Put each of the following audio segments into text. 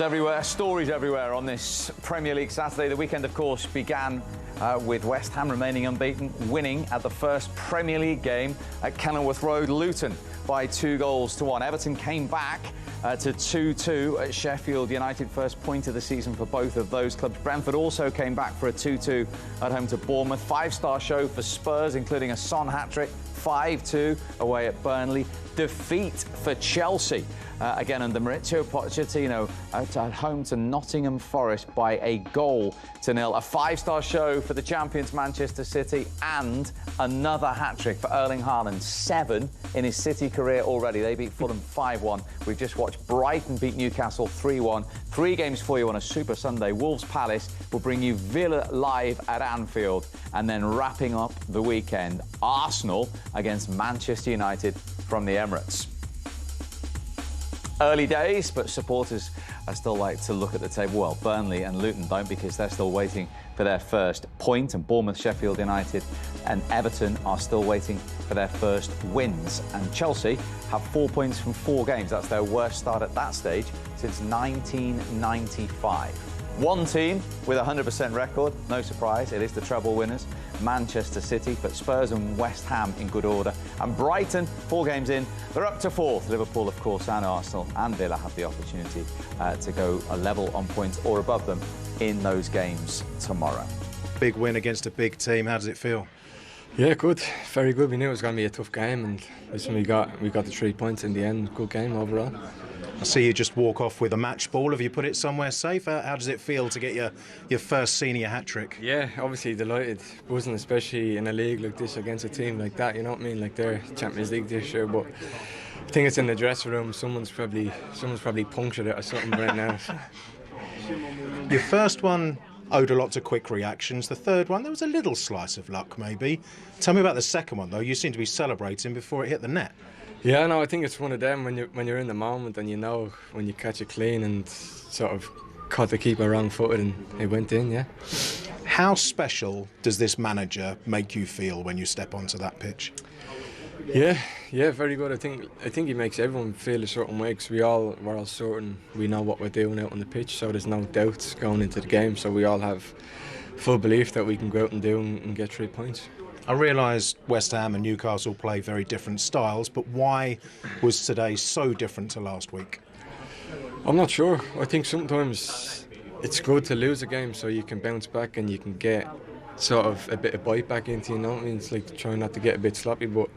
Everywhere, stories everywhere on this Premier League Saturday. The weekend, of course, began with West Ham remaining unbeaten, winning at the first Premier League game at Kenilworth Road, Luton, by 2-1. Everton came back to 2-2 at Sheffield United, first point of the season for both of those clubs. Brentford also came back for a 2-2 at home to Bournemouth. Five-star show for Spurs, including a Son hat-trick, 5-2 away at Burnley. Defeat for Chelsea, again under Mauricio Pochettino, at home to Nottingham Forest by 1-0. A five-star show for the champions Manchester City, and another hat-trick for Erling Haaland, 7 in his City career already. They beat Fulham 5-1. We've just watched Brighton beat Newcastle 3-1. 3 games for you on a Super Sunday. Wolves Palace will bring you Villa live at Anfield, and then wrapping up the weekend, Arsenal against Manchester United from the Emirates. Early days, but supporters still like to look at the table. Well, Burnley and Luton don't, because they're still waiting for their first point, and Bournemouth, Sheffield United and Everton are still waiting for their first wins. And Chelsea have 4 points from 4 games. That's their worst start at that stage since 1995. One team with a 100% record, no surprise, it is the treble winners, Manchester City, but Spurs and West Ham in good order. And Brighton, 4 games in, they're up to 4th. Liverpool, of course, and Arsenal and Villa have the opportunity to go a level on points or above them in those games tomorrow. Big win against a big team, how does it feel? Yeah, good, very good. We knew it was going to be a tough game, and listen, we got the 3 points in the end. Good game overall. I see you just walk off with a match ball. Have you put it somewhere safe? How does it feel to get your first senior hat-trick? Yeah, obviously delighted. Wasn't, especially in a league like this against a team like that, you know what I mean? Like they're Champions League this year, but I think it's in the dressing room. Someone's probably punctured it or something right now. Your first one owed a lot to quick reactions. The third one, there was a little slice of luck, maybe. Tell me about the second one, though. You seem to be celebrating before it hit the net. Yeah, no, I think it's one of them when you're in the moment, and you know when you catch it clean and sort of caught the keeper wrong-footed and it went in, yeah. How special does this manager make you feel when you step onto that pitch? Yeah, very good. I think he makes everyone feel a certain way, because we're all certain we know what we're doing out on the pitch, so there's no doubts going into the game. So we all have full belief that we can go out and do and get 3 points. I realise West Ham and Newcastle play very different styles, but why was today so different to last week? I'm not sure. I think sometimes it's good to lose a game so you can bounce back and you can get sort of a bit of bite back into, you know what I mean? It's like trying not to get a bit sloppy, but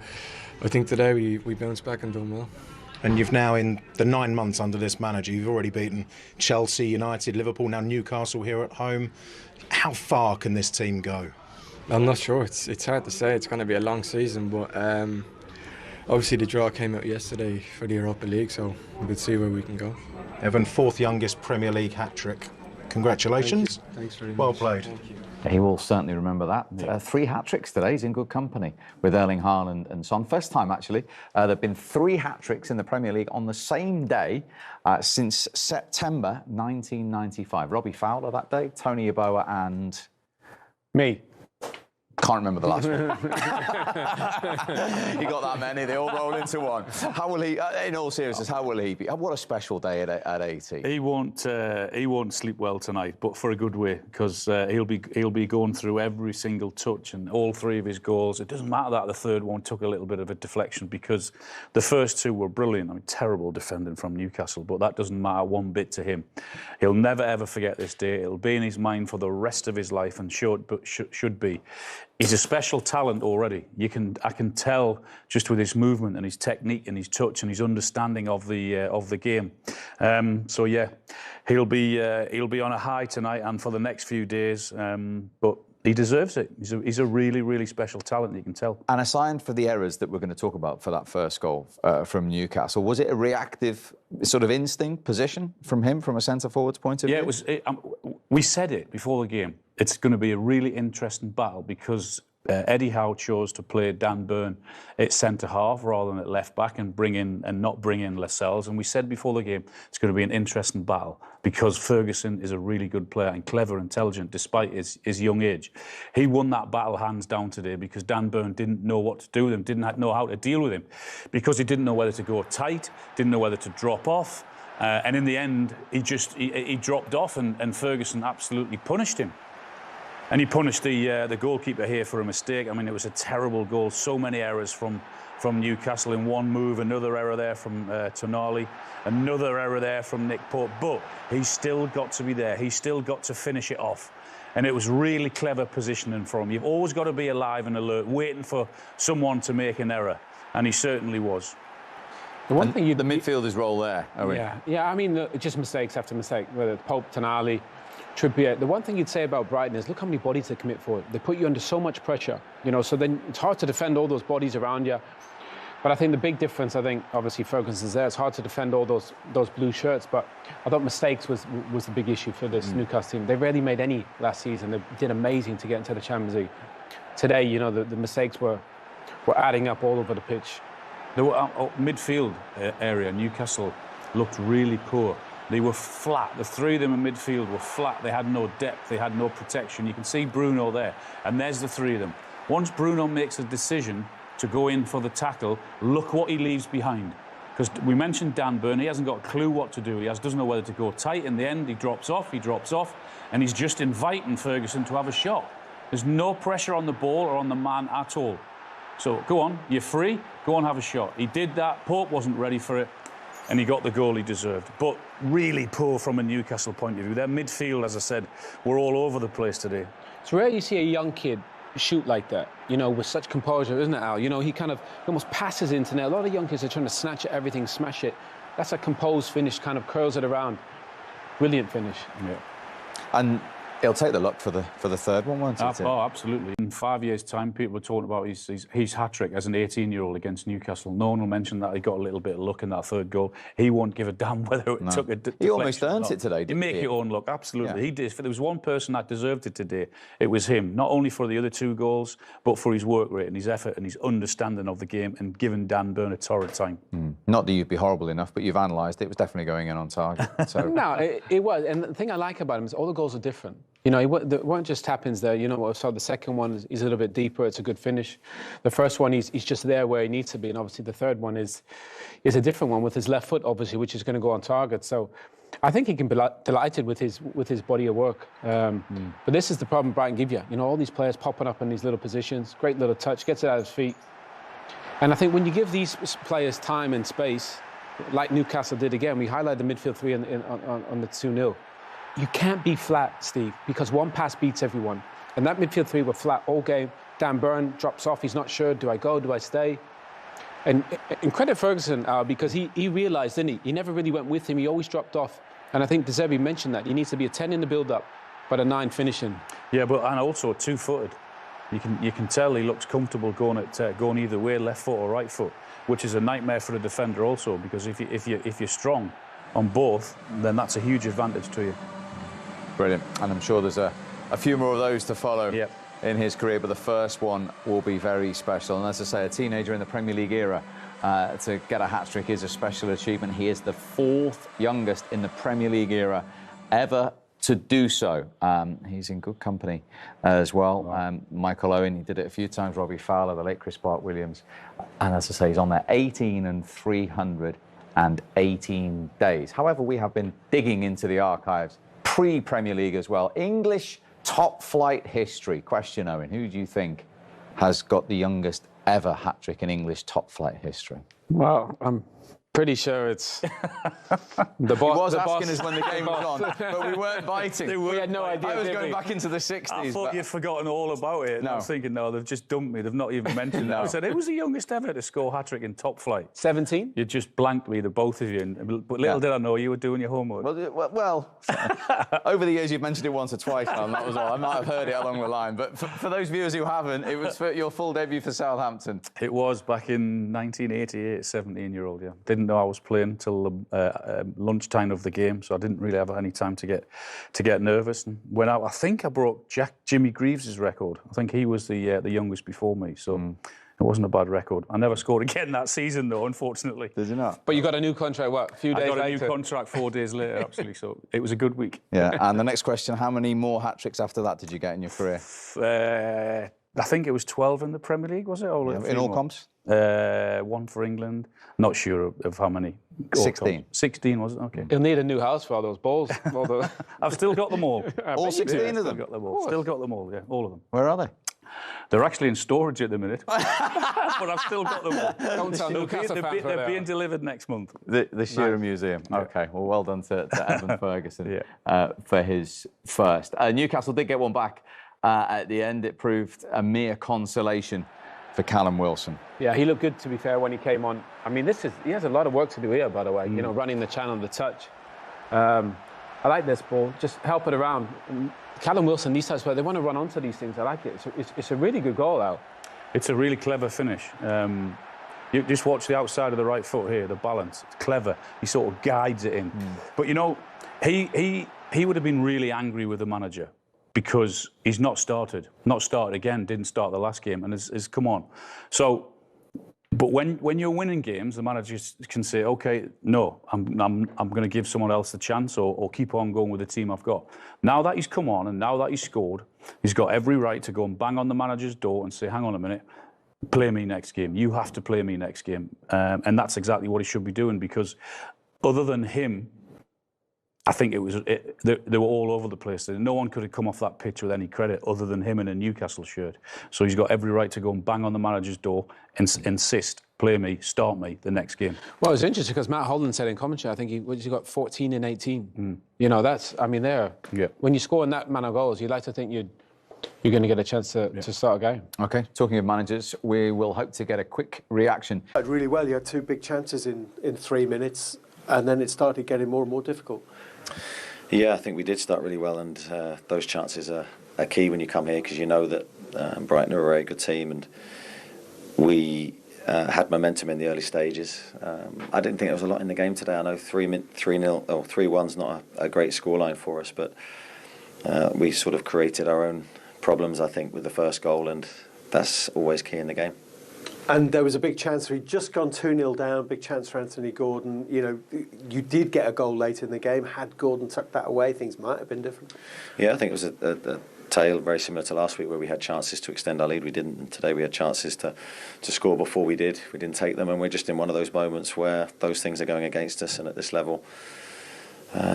I think today we bounced back and done well. And you've now, in the 9 months under this manager, you've already beaten Chelsea, United, Liverpool, now Newcastle here at home. How far can this team go? I'm not sure. It's hard to say. It's going to be a long season, but obviously the draw came out yesterday for the Europa League, so we'll see where we can go. Evan, 4th youngest Premier League hat-trick. Congratulations. Thanks very much. Well played. Thank you. He will certainly remember that. 3 hat-tricks today. He's in good company with Erling Haaland and Son. First time, actually. There have been 3 hat-tricks in the Premier League on the same day since September 1995. Robbie Fowler that day, Tony Yeboah and... Me. Can't remember the last one. You got that many, they all roll into one. How will he, in all seriousness, how will he be? What a special day at 80. He won't sleep well tonight, but for a good way, because he'll be going through every single touch and all 3 of his goals. It doesn't matter that the third one took a little bit of a deflection, because the first 2 were brilliant. I mean, terrible defending from Newcastle, but that doesn't matter one bit to him. He'll never ever forget this day. It'll be in his mind for the rest of his life, and should be. He's a special talent already. I can tell just with his movement and his technique and his touch and his understanding of the game. So yeah, he'll be on a high tonight and for the next few days. But he deserves it. He's a really, really special talent, you can tell. And aside for the errors that we're going to talk about for that first goal from Newcastle, was it a reactive sort of instinct position from him, from a centre-forward's point of view? Yeah, it was. We said it before the game. It's going to be a really interesting battle, because Eddie Howe chose to play Dan Burn at centre-half rather than at left-back and not bring in Lascelles. And we said before the game it's going to be an interesting battle, because Ferguson is a really good player and clever, intelligent, despite his young age. He won that battle hands down today, because Dan Burn didn't know what to do with him, didn't know how to deal with him, because he didn't know whether to go tight, didn't know whether to drop off. And in the end, he dropped off, and Ferguson absolutely punished him. And he punished the goalkeeper here for a mistake. I mean, it was a terrible goal. So many errors from Newcastle in one move. Another error there from Tonali. Another error there from Nick Pope. But he's still got to be there. He's still got to finish it off. And it was really clever positioning from him. You've always got to be alive and alert, waiting for someone to make an error. And he certainly was. The one thing the midfielder's role there, Owen. Yeah. I mean, just mistakes after mistake. Whether it's Pope, Tonali, Trippier. The one thing you'd say about Brighton is look how many bodies they commit forward. They put you under so much pressure, you know. So then it's hard to defend all those bodies around you. But I think the big difference, obviously Ferguson's there. It's hard to defend all those blue shirts. But I thought mistakes was the big issue for this Newcastle team. They rarely made any last season. They did amazing to get into the Champions League. Today, you know, the mistakes were adding up all over the pitch. The midfield area, Newcastle looked really poor. They were flat. The three of them in midfield were flat. They had no depth. They had no protection. You can see Bruno there, and there's the three of them. Once Bruno makes a decision to go in for the tackle, look what he leaves behind. Because we mentioned Dan Burn, he hasn't got a clue what to do. He doesn't know whether to go tight. In the end, he drops off, and he's just inviting Ferguson to have a shot. There's no pressure on the ball or on the man at all. So go on, you're free, go and have a shot. He did that. Pope wasn't ready for it, and he got the goal he deserved. But really poor from a Newcastle point of view. Their midfield, as I said, were all over the place today. It's rare you see a young kid shoot like that, you know, with such composure, isn't it, Al? You know, he almost passes into net. A lot of young kids are trying to snatch at everything, smash it. That's a composed finish, kind of curls it around. Brilliant finish. Yeah. And he'll take the luck for the third one, won't he? Oh, absolutely. In 5 years' time, people were talking about his hat-trick as an 18-year-old against Newcastle. No one will mention that he got a little bit of luck in that third goal. He won't give a damn whether it took a deflection. He almost earned it today, didn't he? You make your own luck, absolutely. Yeah. He did. If there was one person that deserved it today, it was him. Not only for the other two goals, but for his work rate and his effort and his understanding of the game and giving Dan Burn a torrid time. Not that you'd be horrible enough, but you've analysed it. It was definitely going in on target. So. No, it was. And the thing I like about him is all the goals are different. You know, it weren't just tap-ins there. You know, so the second one is a little bit deeper. It's a good finish. The first one, he's just there where he needs to be. And obviously the third one is a different one with his left foot, obviously, which is going to go on target. So I think he can be delighted with his body of work. But this is the problem Brighton give you. You know, all these players popping up in these little positions. Great little touch, gets it out of his feet. And I think when you give these players time and space, like Newcastle did again, we highlight the midfield three on the 2-0. You can't be flat, Steve, because one pass beats everyone. And that midfield three were flat all game. Dan Burn drops off. He's not sure, do I go, do I stay? And credit Ferguson, because he realised, didn't he? He never really went with him. He always dropped off. And I think De Zerbi mentioned that. He needs to be a 10 in the build-up, but a 9 finishing. Yeah, and also two-footed. You can tell he looks comfortable going either way, left foot or right foot, which is a nightmare for a defender also, because if you're strong on both, then that's a huge advantage to you. Brilliant. And I'm sure there's a few more of those to follow in his career, but the first one will be very special. And as I say, a teenager in the Premier League era to get a hat-trick is a special achievement. He is the 4th youngest in the Premier League era ever to do so. He's in good company as well. Wow. Michael Owen, he did it a few times, Robbie Fowler, the late Chris Bart-Williams. And as I say, he's on there 18 and 318 days. However, we have been digging into the archives pre-Premier League as well. English top-flight history. Question, Owen, who do you think has got the youngest ever hat-trick in English top-flight history? Well, I'm pretty sure it's the boss. He was asking us when the game was on, but we weren't biting. We had no idea. I was going back into the 60s. I thought you'd forgotten all about it. No. I was thinking, no, they've just dumped me. They've not even mentioned that. I said, who was the youngest ever to score hat-trick in top flight? 17? You just blanked me, the both of you. But little did I know you were doing your homework. Well over the years, you've mentioned it once or twice now, and that was all. I might have heard it along the line. But for those viewers who haven't, it was for your full debut for Southampton. It was back in 1988, 17-year-old, yeah. Didn't know I was playing till lunchtime of the game, so I didn't really have any time to get nervous. And went out. I think I broke Jimmy Greaves' record. I think he was the youngest before me, so it wasn't a bad record. I never scored again that season, though, unfortunately. Did you not? But you got a new contract, what, a few days later? I got a new contract 4 days later, absolutely, so it was a good week. Yeah, and the next question, how many more hat-tricks after that did you get in your career? I think it was 12 in the Premier League, was it? Or in all comps? One for England. Not sure of how many. 16. 16, was it? Okay. He'll need a new house for all those balls. I've still got them all. All 16 of them? Still got them all, yeah, all of them. Where are they? They're actually in storage at the minute, but I've still got them all. Don't tell Newcastle fans where they're being delivered next month. The Shearer Museum. Yeah. Okay, well done to Evan Ferguson for his first. Newcastle did get one back at the end. It proved a mere consolation for Callum Wilson. Yeah, he looked good, to be fair, when he came on. I mean, he has a lot of work to do here, by the way, you know, running the channel, the touch. I like this ball, just help it around. Callum Wilson, these types, they want to run onto these things. I like it. It's a really good goal out. It's a really clever finish. You just watch the outside of the right foot here, the balance. It's clever. He sort of guides it in. But, you know, he would have been really angry with the manager because he's not started again, didn't start the last game, and has come on. So, but when you're winning games, the manager can say, okay, no, I'm going to give someone else the chance or keep on going with the team I've got. Now that he's come on and now that he's scored, he's got every right to go and bang on the manager's door and say, hang on a minute, play me next game. You have to play me next game. And that's exactly what he should be doing, because other than him, I think they were all over the place. No one could have come off that pitch with any credit other than him in a Newcastle shirt. So he's got every right to go and bang on the manager's door and insist, play me, start me the next game. Well, it's interesting because Matt Holland said in commentary, I think he got 14 in 18. You know, when you score in that amount of goals, you'd like to think you're going to get a chance to start a game. OK, talking of managers, we will hope to get a quick reaction. Really well, you had two big chances in 3 minutes, and then it started getting more and more difficult. Yeah, I think we did start really well, and those chances are key when you come here, because you know that Brighton are a very good team, and we had momentum in the early stages. I didn't think there was a lot in the game today. I know 3-0 or 3-1's not a great scoreline for us, but we sort of created our own problems, I think, with the first goal, and that's always key in the game. And there was a big chance. We'd just gone 2-0 down, big chance for Anthony Gordon. You know, you did get a goal late in the game. Had Gordon tucked that away, things might have been different. Yeah, I think it was a tale very similar to last week, where we had chances to extend our lead. We didn't. And today we had chances to score before we did. We didn't take them, and we're just in one of those moments where those things are going against us. And at this level,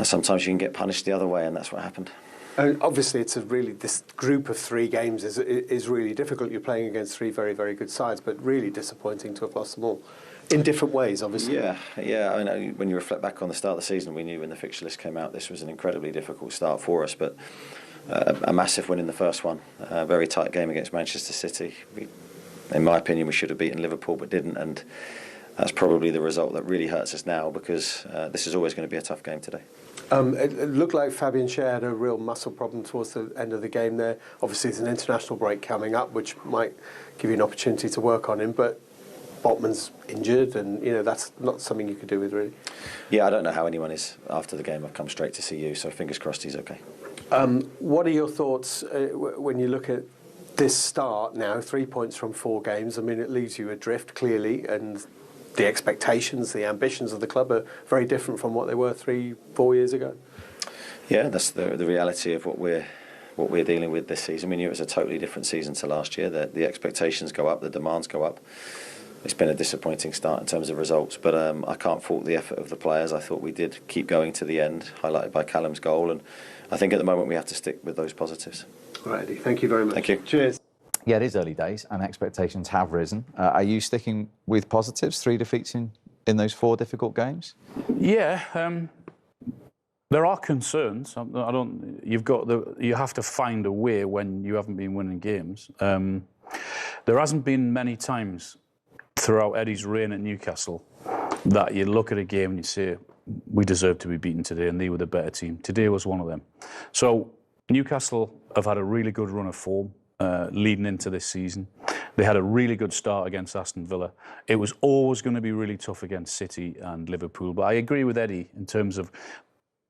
sometimes you can get punished the other way, and that's what happened. Obviously, this group of 3 games is really difficult. You're playing against 3 very, very good sides, but really disappointing to have lost them all in different ways, obviously. Yeah. I mean, when you reflect back on the start of the season, we knew when the fixture list came out, this was an incredibly difficult start for us, but a massive win in the first one. A very tight game against Manchester City. In my opinion, we should have beaten Liverpool, but didn't, and that's probably the result that really hurts us now, because this is always going to be a tough game today. It looked like Fabian Shearer had a real muscle problem towards the end of the game there. Obviously, there's an international break coming up, which might give you an opportunity to work on him, but Botman's injured, and you know that's not something you could do with, really. Yeah, I don't know how anyone is after the game. I've come straight to see you, so fingers crossed he's okay. What are your thoughts when you look at this start now? 3 points from 4 games. I mean, it leaves you adrift, clearly, and the expectations, the ambitions of the club are very different from what they were 3-4 years ago. Yeah, that's the reality of what we're dealing with this season. We knew it was a totally different season to last year. The expectations go up, the demands go up. It's been a disappointing start in terms of results, but I can't fault the effort of the players. I thought we did keep going to the end, highlighted by Callum's goal, and I think at the moment we have to stick with those positives. All right, Eddie, thank you very much. Thank you. Cheers. Yeah, it is early days and expectations have risen. Are you sticking with positives? 3 defeats in those 4 difficult games? Yeah, there are concerns. You have to find a way when you haven't been winning games. There hasn't been many times throughout Eddie's reign at Newcastle that you look at a game and you say, we deserve to be beaten today and they were the better team. Today was one of them. So Newcastle have had a really good run of form leading into this season. They had a really good start against Aston Villa. It was always going to be really tough against City and Liverpool. But I agree with Eddie in terms of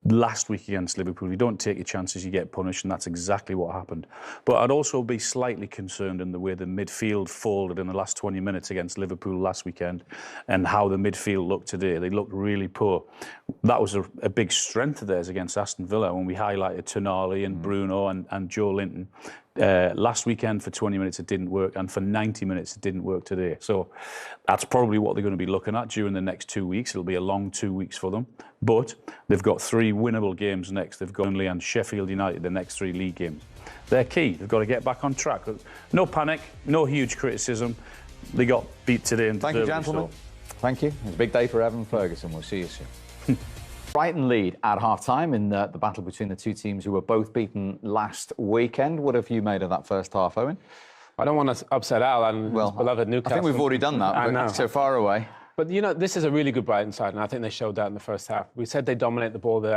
last week against Liverpool. You don't take your chances, you get punished, and that's exactly what happened. But I'd also be slightly concerned in the way the midfield folded in the last 20 minutes against Liverpool last weekend and how the midfield looked today. They looked really poor. That was a big strength of theirs against Aston Villa when we highlighted Tonali and Bruno and Joe Linton. Last weekend for 20 minutes it didn't work, and for 90 minutes it didn't work today. So that's probably what they're going to be looking at during the next 2 weeks. It'll be a long 2 weeks for them. But they've got 3 winnable games next. They've got Burnley and Sheffield United, the next 3 league games. They're key. They've got to get back on track. No panic, no huge criticism. They got beat today. And thank you, gentlemen. So. Thank you. It's a big day for Evan Ferguson. We'll see you soon. Brighton lead at half-time in the battle between the two teams who were both beaten last weekend. What have you made of that first half, Owen? I don't want to upset Al and his beloved Newcastle. I think we've already done that, but know. So far away. But, you know, this is a really good Brighton side, and I think they showed that in the first half. We said they dominate the ball. They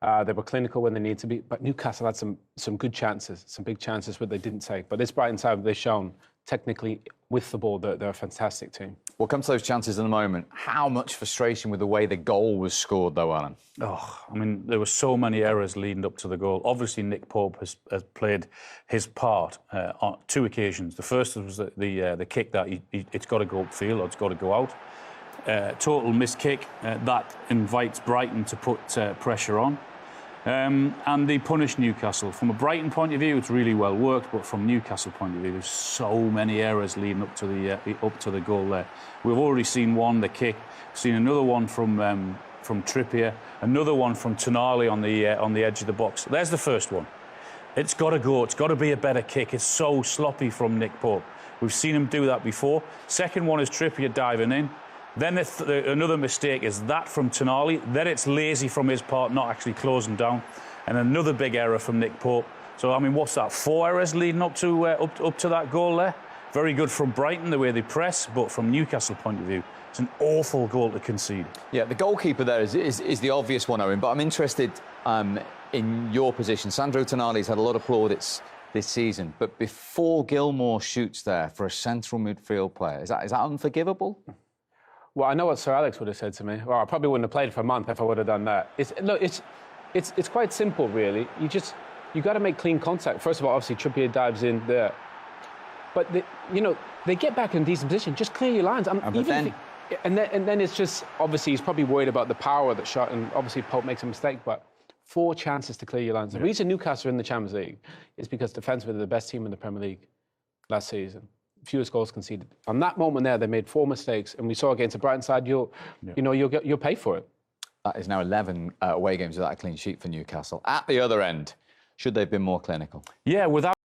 were clinical when they need to be. But Newcastle had some good chances, some big chances, but they didn't take. But this Brighton side, they've shown technically with the ball that they're a fantastic team. We'll come to those chances in a moment. How much frustration with the way the goal was scored, though, Alan? Oh, I mean, there were so many errors leading up to the goal. Obviously, Nick Pope has played his part on 2 occasions. The first was the kick that it's got to go upfield or it's got to go out. Total missed kick that invites Brighton to put pressure on. And they punished Newcastle. From a Brighton point of view, it's really well worked, but from Newcastle point of view, there's so many errors leading up to the goal there. We've already seen one, the kick, seen another one from Trippier, another one from Tonali on the edge of the box. There's the first one. It's got to go. It's got to be a better kick. It's so sloppy from Nick Pope. We've seen him do that before. Second one is Trippier diving in. Then another mistake is that from Tonali. Then it's lazy from his part, not actually closing down. And another big error from Nick Pope. So, I mean, what's that? 4 errors leading up to that goal there. Very good from Brighton, the way they press. But from Newcastle point of view, it's an awful goal to concede. Yeah, the goalkeeper there is the obvious one, Owen. But I'm interested in your position. Sandro Tonali's had a lot of plaudits this season. But before Gilmour shoots there for a central midfield player, is that unforgivable? Well, I know what Sir Alex would have said to me. Well, I probably wouldn't have played for a month if I would have done that. It's quite simple, really. You got to make clean contact. First of all, obviously Trippier dives in there, but they get back in a decent position. Just clear your lines. And then it's just obviously he's probably worried about the power of that shot, and obviously Pope makes a mistake. But 4 chances to clear your lines. The reason Newcastle are in the Champions League is because defensively they're the best team in the Premier League last season. Fewest goals conceded. On that moment there, they made 4 mistakes, and we saw against the Brighton side, you'll pay for it. That is now 11 away games without a clean sheet for Newcastle. At the other end, should they have been more clinical? Yeah, without.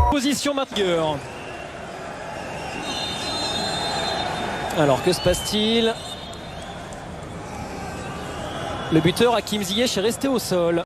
Position MRBEAR. Alors, que se passe-t-il? Le buteur Hakim Ziyech est resté au sol.